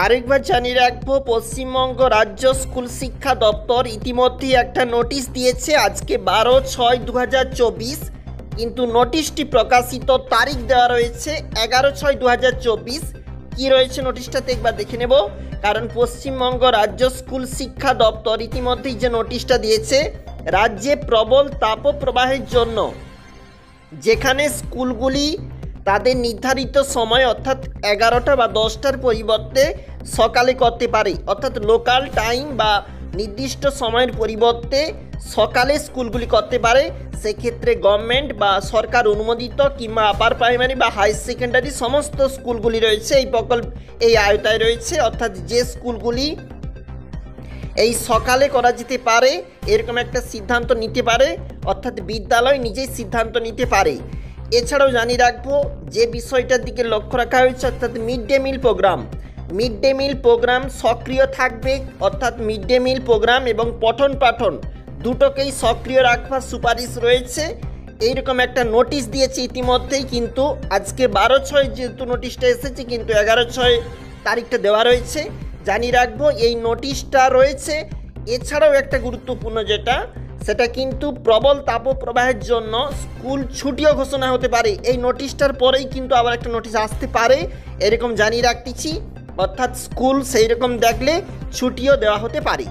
আরেকবার জানিয়ে রাখবো, পশ্চিমবঙ্গ রাজ্য স্কুল শিক্ষা দপ্তর ইতিমধ্যেই একটা নোটিশ দিয়েছে আজকে 12/6/2024। কিন্তু নোটিশটি প্রকাশিত তারিখ দেওয়া রয়েছে 11/6/2024। কি রয়েছে নোটিশটাতে একবার দেখে নেব। কারণ পশ্চিমবঙ্গ রাজ্য স্কুল শিক্ষা দপ্তর ইতিমধ্যেই যে নোটিশটা দিয়েছে, রাজ্যে প্রবল তাপপ্রবাহের জন্য যেখানে স্কুলগুলি তাদের নির্ধারিত সময় অর্থাৎ 11টা বা 10টার পরিবর্তে সকালে করতে পারে, অর্থাৎ লোকাল টাইম বা নির্দিষ্ট সময়ের পরিবর্তে সকালে স্কুলগুলি করতে পারে। সেক্ষেত্রে গভর্নমেন্ট বা সরকার অনুমোদিত কিংবা আপার প্রাইমারি বা হাই সেকেন্ডারি সমস্ত স্কুলগুলি রয়েছে এই আওতায় রয়েছে। অর্থাৎ যে স্কুলগুলি এই সকালে করা যেতে পারে এরকম একটা সিদ্ধান্ত নিতে পারে, অর্থাৎ বিদ্যালয় নিজেই সিদ্ধান্ত নিতে পারে। এছাড়াও জানিয়ে রাখবো যে বিষয়টার দিকে লক্ষ্য রাখা হয়েছে, অর্থাৎ মিড ডে মিল প্রোগ্রাম সক্রিয় থাকবে। অর্থাৎ মিড ডে মিল প্রোগ্রাম এবং পঠন পাঠন দুটোকেই সক্রিয় রাখবার সুপারিশ রয়েছে। এইরকম একটা নোটিশ দিয়েছে ইতিমধ্যেই, কিন্তু আজকে 12/6 যেহেতু নোটিশটা এসেছে, কিন্তু 11/6 তারিখটা দেওয়া রয়েছে। জানিয়ে রাখবো এই নোটিশটা রয়েছে। এছাড়াও একটা গুরুত্বপূর্ণ সেটা কিন্তু প্রবল তাপপ্রবাহের জন্য স্কুল ছুটিও ঘোষণা হতে পারে। এই নোটিশটার পরেই কিন্তু আবার একটা নোটিশ আসতে পারে, এরকম জানিয়ে রাখতেছি। অর্থাৎ স্কুল সেই রকম দেখলে ছুটিও দেওয়া হতে পারে।